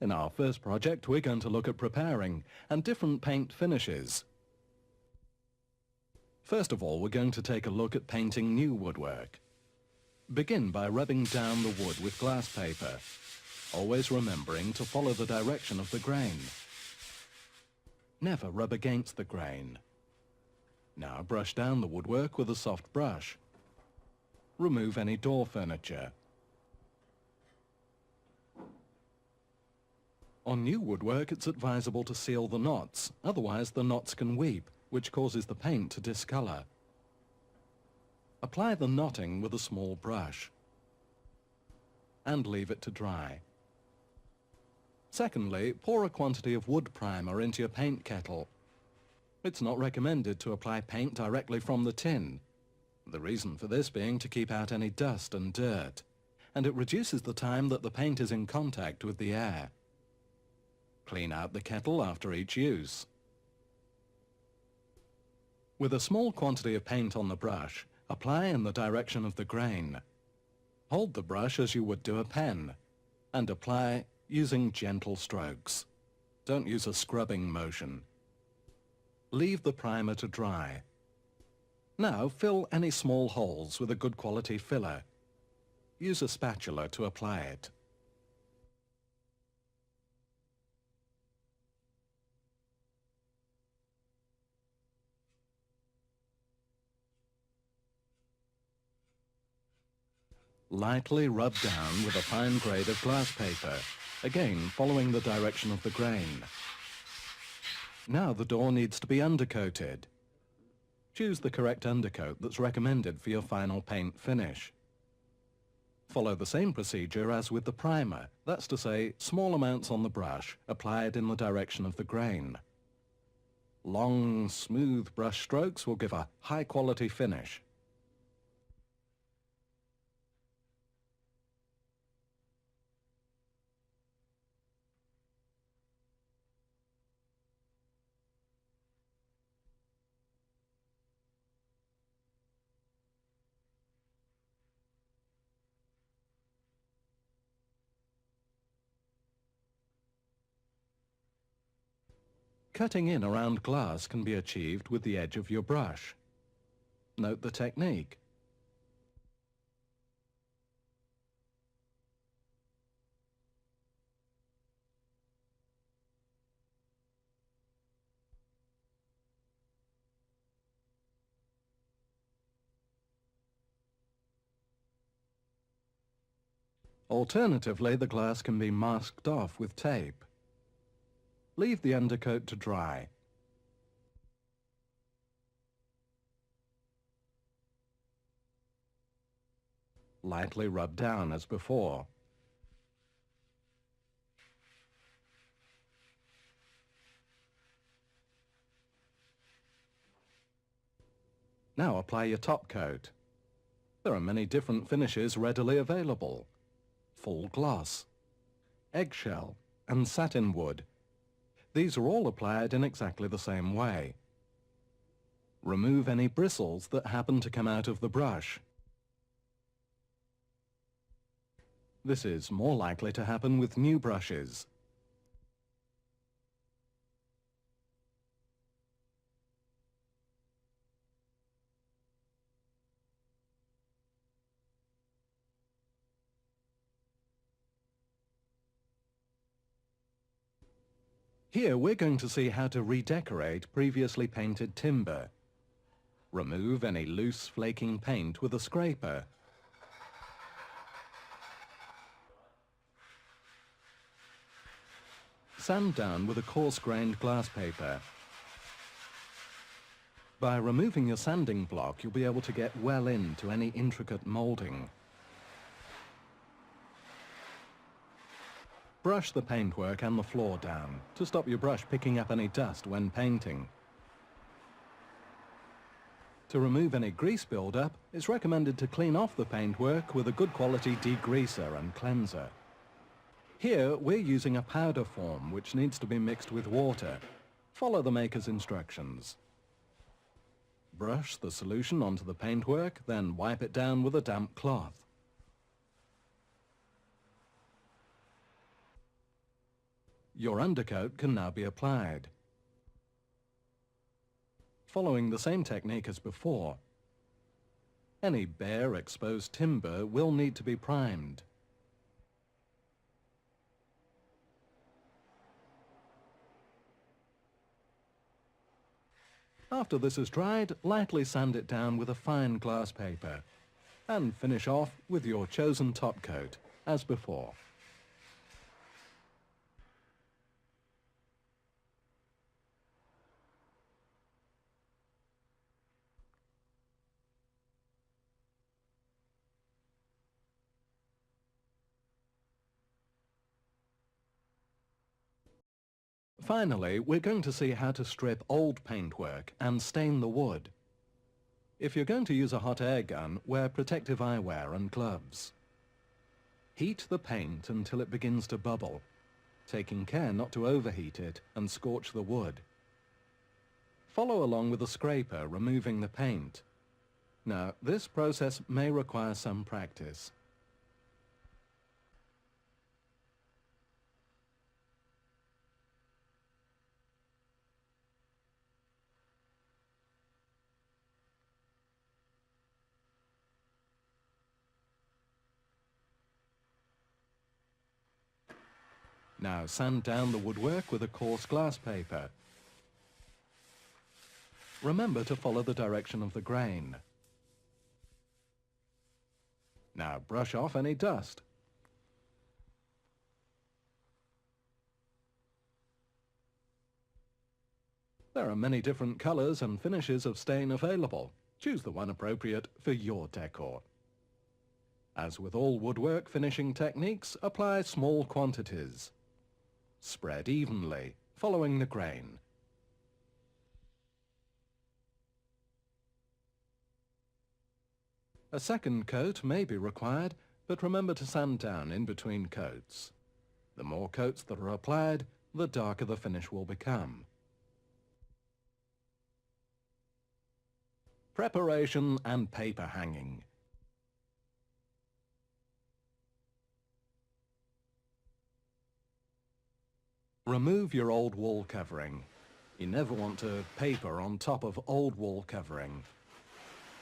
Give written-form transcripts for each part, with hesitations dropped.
In our first project, we're going to look at preparing and different paint finishes. First of all, we're going to take a look at painting new woodwork. Begin by rubbing down the wood with glass paper, always remembering to follow the direction of the grain. Never rub against the grain. Now brush down the woodwork with a soft brush. Remove any door furniture. On new woodwork, it's advisable to seal the knots, otherwise the knots can weep, which causes the paint to discolor. Apply the knotting with a small brush and leave it to dry. Secondly, pour a quantity of wood primer into your paint kettle. It's not recommended to apply paint directly from the tin. The reason for this being to keep out any dust and dirt, and it reduces the time that the paint is in contact with the air. Clean out the kettle after each use. With a small quantity of paint on the brush, apply in the direction of the grain. Hold the brush as you would do a pen, and apply using gentle strokes. Don't use a scrubbing motion. Leave the primer to dry. Now fill any small holes with a good quality filler. Use a spatula to apply it. Lightly rub down with a fine grade of glass paper, again following the direction of the grain. Now the door needs to be undercoated. Choose the correct undercoat that's recommended for your final paint finish. Follow the same procedure as with the primer, that's to say, small amounts on the brush applied in the direction of the grain. Long, smooth brush strokes will give a high-quality finish. Cutting in around glass can be achieved with the edge of your brush. Note the technique. Alternatively, the glass can be masked off with tape. Leave the undercoat to dry. Lightly rub down as before. Now apply your top coat. There are many different finishes readily available. Full gloss, eggshell, and satin wood. These are all applied in exactly the same way. Remove any bristles that happen to come out of the brush. This is more likely to happen with new brushes. Here we're going to see how to redecorate previously painted timber. Remove any loose flaking paint with a scraper. Sand down with a coarse-grained glass paper. By removing your sanding block, you'll be able to get well into any intricate molding. Brush the paintwork and the floor down to stop your brush picking up any dust when painting. To remove any grease buildup, it's recommended to clean off the paintwork with a good quality degreaser and cleanser. Here we're using a powder form which needs to be mixed with water. Follow the maker's instructions. Brush the solution onto the paintwork, then wipe it down with a damp cloth. Your undercoat can now be applied. Following the same technique as before, any bare exposed timber will need to be primed. After this is dried, lightly sand it down with a fine glass paper and finish off with your chosen top coat, as before. Finally, we're going to see how to strip old paintwork and stain the wood. If you're going to use a hot air gun, wear protective eyewear and gloves. Heat the paint until it begins to bubble, taking care not to overheat it and scorch the wood. Follow along with a scraper, removing the paint. Now, this process may require some practice. Now sand down the woodwork with a coarse glass paper. Remember to follow the direction of the grain. Now brush off any dust. There are many different colors and finishes of stain available. Choose the one appropriate for your decor. As with all woodwork finishing techniques, apply small quantities. Spread evenly, following the grain. A second coat may be required, but remember to sand down in between coats. The more coats that are applied, the darker the finish will become. Preparation and paper hanging. Remove your old wall covering. You never want to paper on top of old wall covering.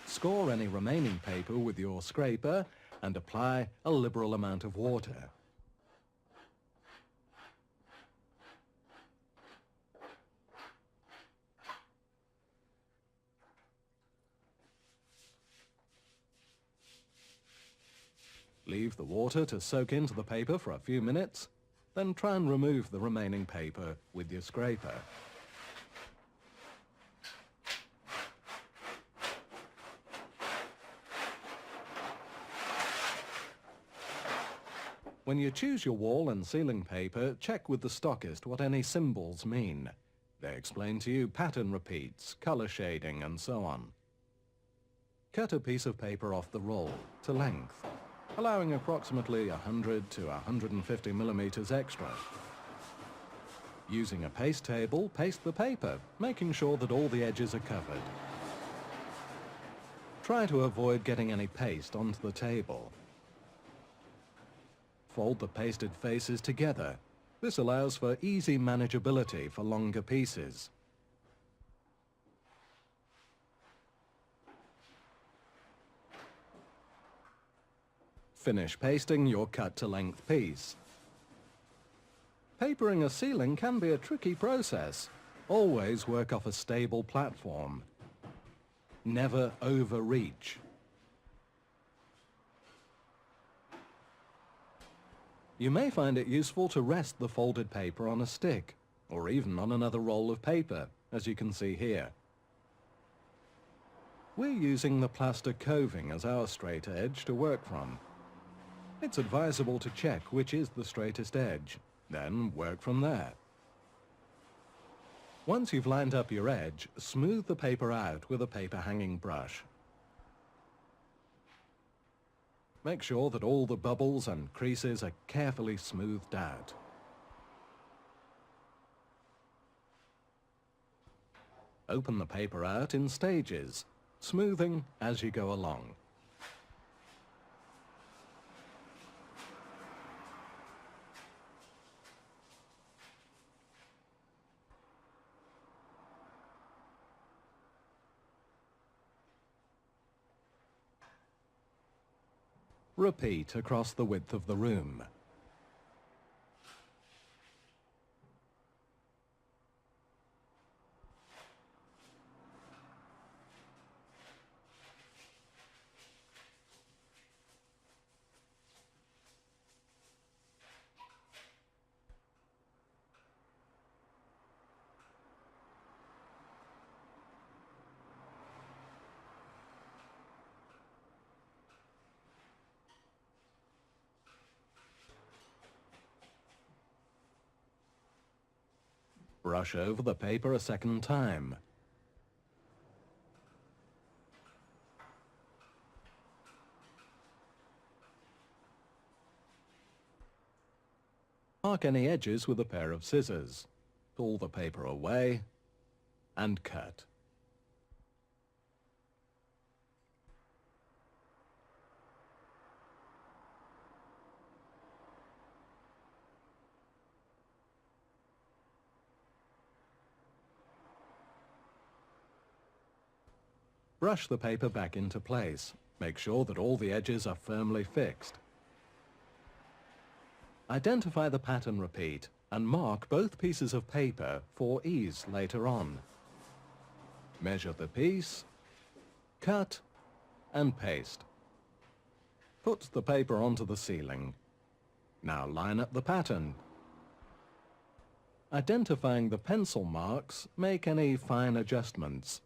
Score any remaining paper with your scraper and apply a liberal amount of water. Leave the water to soak into the paper for a few minutes, then try and remove the remaining paper with your scraper. When you choose your wall and ceiling paper, check with the stockist what any symbols mean. They explain to you pattern repeats, color shading, and so on. Cut a piece of paper off the roll to length, allowing approximately 100 to 150 millimeters extra. Using a paste table, paste the paper, making sure that all the edges are covered. Try to avoid getting any paste onto the table. Fold the pasted faces together. This allows for easy manageability for longer pieces. Finish pasting your cut-to-length piece. Papering a ceiling can be a tricky process. Always work off a stable platform. Never overreach. You may find it useful to rest the folded paper on a stick, or even on another roll of paper, as you can see here. We're using the plaster coving as our straight edge to work from. It's advisable to check which is the straightest edge, then work from there. Once you've lined up your edge, smooth the paper out with a paper hanging brush. Make sure that all the bubbles and creases are carefully smoothed out. Open the paper out in stages, smoothing as you go along. Repeat across the width of the room. Brush over the paper a second time. Mark any edges with a pair of scissors. Pull the paper away and cut. Brush the paper back into place. Make sure that all the edges are firmly fixed. Identify the pattern repeat and mark both pieces of paper for ease later on. Measure the piece, cut, and paste. Put the paper onto the ceiling. Now line up the pattern. Identifying the pencil marks, make any fine adjustments.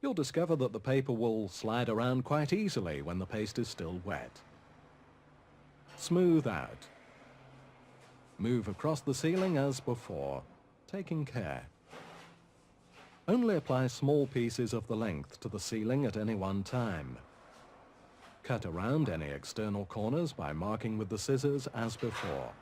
You'll discover that the paper will slide around quite easily when the paste is still wet. Smooth out. Move across the ceiling as before, taking care. Only apply small pieces of the length to the ceiling at any one time. Cut around any external corners by marking with the scissors as before.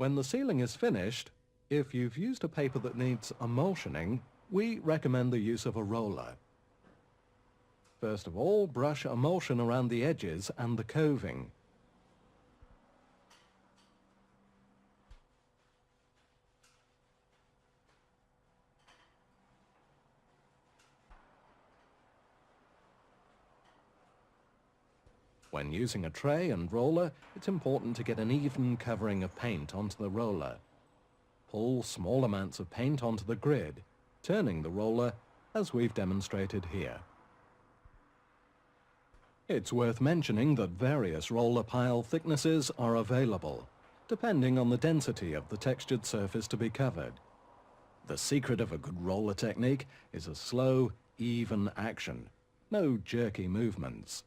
When the ceiling is finished, if you've used a paper that needs emulsioning, we recommend the use of a roller. First of all, brush emulsion around the edges and the coving. When using a tray and roller, it's important to get an even covering of paint onto the roller. Pull small amounts of paint onto the grid, turning the roller as we've demonstrated here. It's worth mentioning that various roller pile thicknesses are available, depending on the density of the textured surface to be covered. The secret of a good roller technique is a slow, even action, no jerky movements.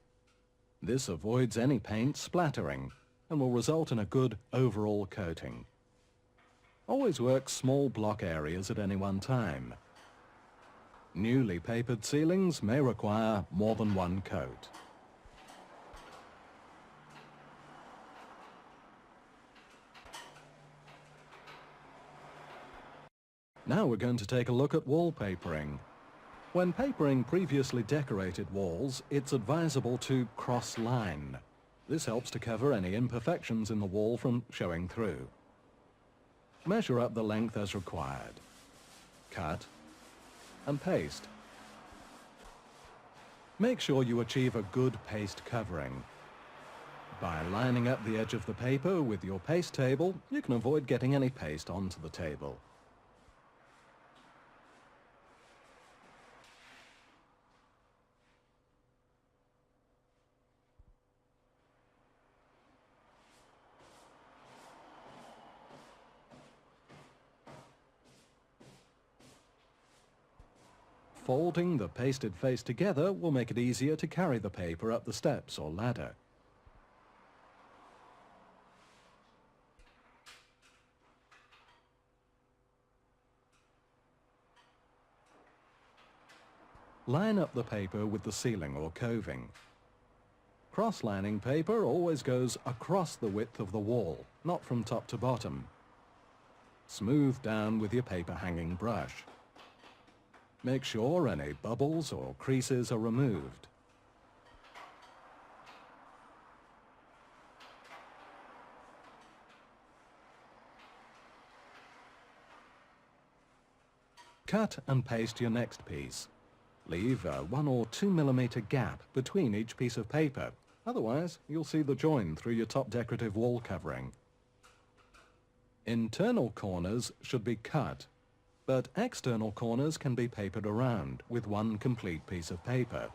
This avoids any paint splattering and will result in a good overall coating. Always work small block areas at any one time. Newly papered ceilings may require more than one coat. Now we're going to take a look at wallpapering. When papering previously decorated walls, it's advisable to cross-line. This helps to cover any imperfections in the wall from showing through. Measure up the length as required. Cut and paste. Make sure you achieve a good paste covering. By lining up the edge of the paper with your paste table, you can avoid getting any paste onto the table. Folding the pasted face together will make it easier to carry the paper up the steps or ladder. Line up the paper with the ceiling or coving. Cross-lining paper always goes across the width of the wall, not from top to bottom. Smooth down with your paper hanging brush. Make sure any bubbles or creases are removed. Cut and paste your next piece. Leave a 1 or 2 millimeter gap between each piece of paper, otherwise you'll see the join through your top decorative wall covering. Internal corners should be cut, but external corners can be papered around with one complete piece of paper.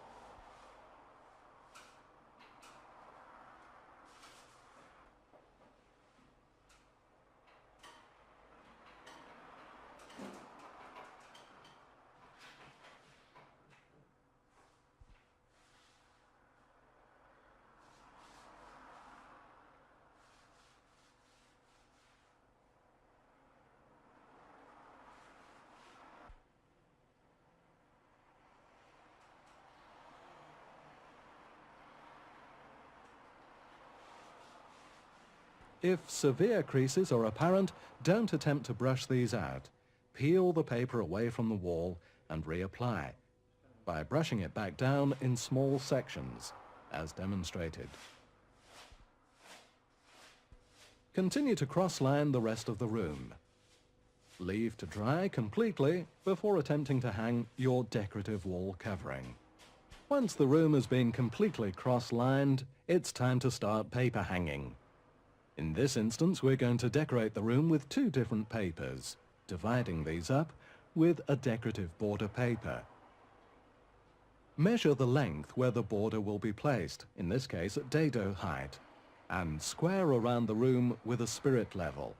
If severe creases are apparent, don't attempt to brush these out. Peel the paper away from the wall and reapply by brushing it back down in small sections, as demonstrated. Continue to cross-line the rest of the room. Leave to dry completely before attempting to hang your decorative wall covering. Once the room has been completely cross-lined, it's time to start paper hanging. In this instance, we're going to decorate the room with 2 different papers, dividing these up with a decorative border paper. Measure the length where the border will be placed, in this case at dado height, and square around the room with a spirit level.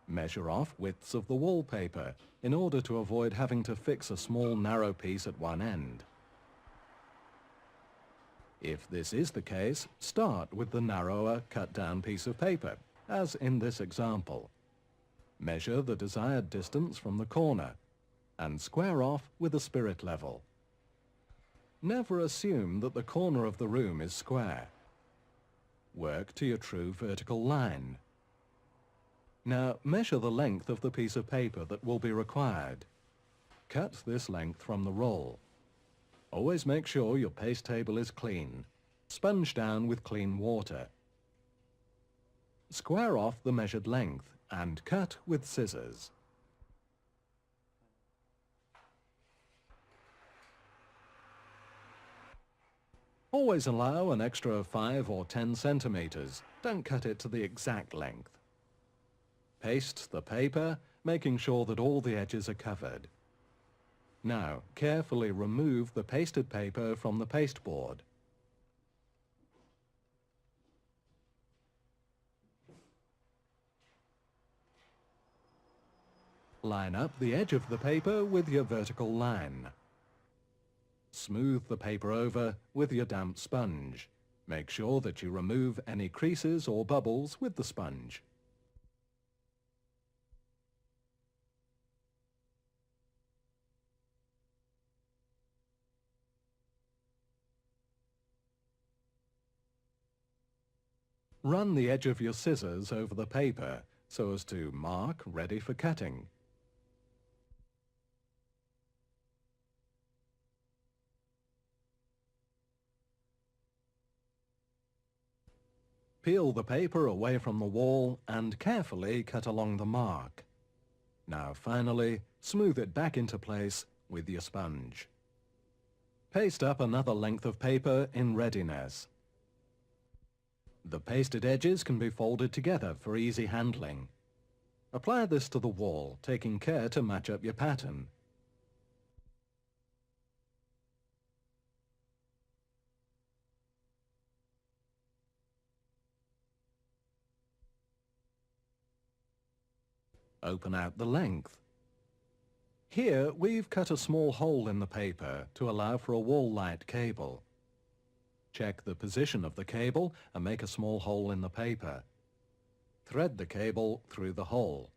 Measure off widths of the wallpaper in order to avoid having to fix a small narrow piece at one end. If this is the case, start with the narrower cut-down piece of paper, as in this example. Measure the desired distance from the corner, and square off with a spirit level. Never assume that the corner of the room is square. Work to your true vertical line. Now measure the length of the piece of paper that will be required. Cut this length from the roll. Always make sure your paste table is clean. Sponge down with clean water. Square off the measured length and cut with scissors. Always allow an extra 5 or 10 centimeters. Don't cut it to the exact length. Paste the paper, making sure that all the edges are covered. Now, carefully remove the pasted paper from the pasteboard. Line up the edge of the paper with your vertical line. Smooth the paper over with your damp sponge. Make sure that you remove any creases or bubbles with the sponge. Run the edge of your scissors over the paper so as to mark ready for cutting. Peel the paper away from the wall and carefully cut along the mark. Now finally, smooth it back into place with your sponge. Paste up another length of paper in readiness. The pasted edges can be folded together for easy handling. Apply this to the wall, taking care to match up your pattern. Open out the length. Here we've cut a small hole in the paper to allow for a wall light cable. Check the position of the cable and make a small hole in the paper. Thread the cable through the hole.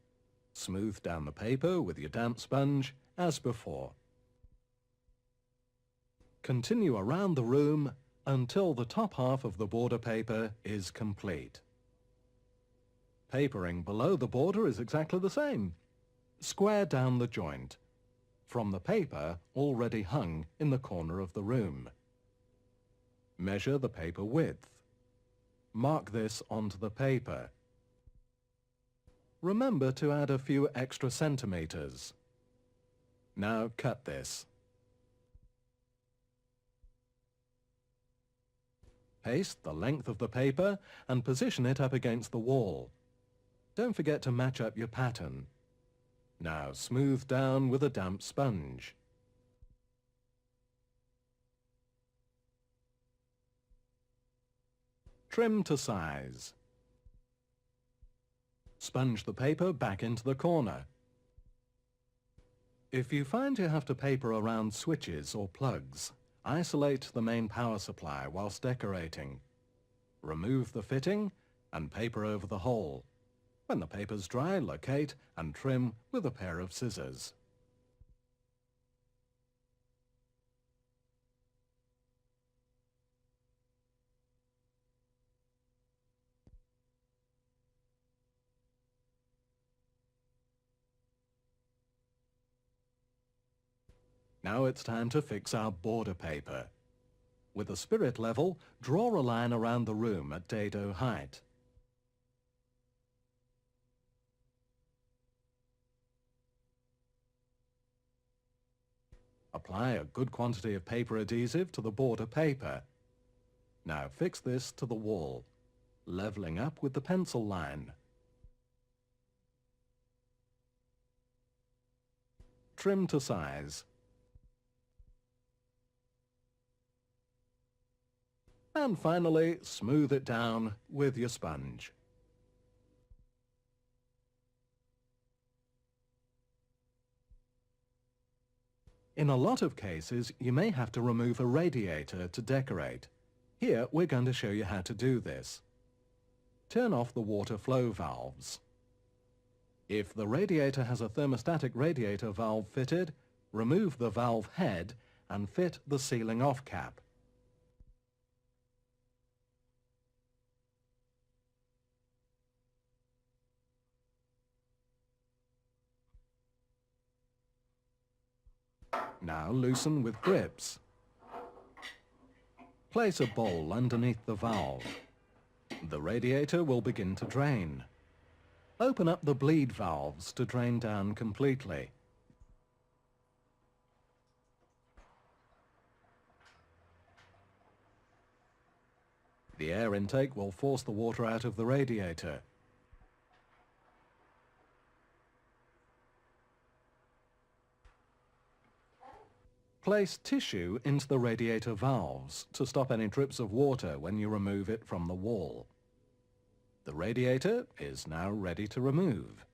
Smooth down the paper with your damp sponge as before. Continue around the room until the top half of the border paper is complete. Papering below the border is exactly the same. Square down the joint from the paper already hung in the corner of the room. Measure the paper width. Mark this onto the paper. Remember to add a few extra centimeters. Now cut this. Paste the length of the paper and position it up against the wall. Don't forget to match up your pattern. Now smooth down with a damp sponge. Trim to size. Sponge the paper back into the corner. If you find you have to paper around switches or plugs, isolate the main power supply whilst decorating. Remove the fitting and paper over the hole. When the paper's dry, locate and trim with a pair of scissors. Now it's time to fix our border paper. With a spirit level, draw a line around the room at dado height. Apply a good quantity of paper adhesive to the border paper. Now fix this to the wall, leveling up with the pencil line. Trim to size. And finally, smooth it down with your sponge. In a lot of cases, you may have to remove a radiator to decorate. Here, we're going to show you how to do this. Turn off the water flow valves. If the radiator has a thermostatic radiator valve fitted, remove the valve head and fit the sealing off cap. Now loosen with grips. Place a bowl underneath the valve. The radiator will begin to drain. Open up the bleed valves to drain down completely. The air intake will force the water out of the radiator. Place tissue into the radiator valves to stop any drips of water when you remove it from the wall. The radiator is now ready to remove.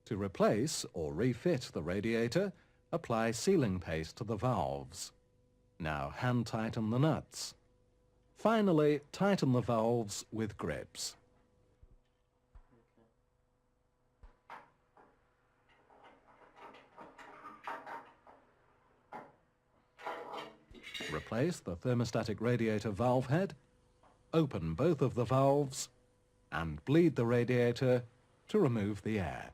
To replace or refit the radiator, apply sealing paste to the valves. Now hand tighten the nuts. Finally, tighten the valves with grips. Replace the thermostatic radiator valve head, open both of the valves, and bleed the radiator to remove the air.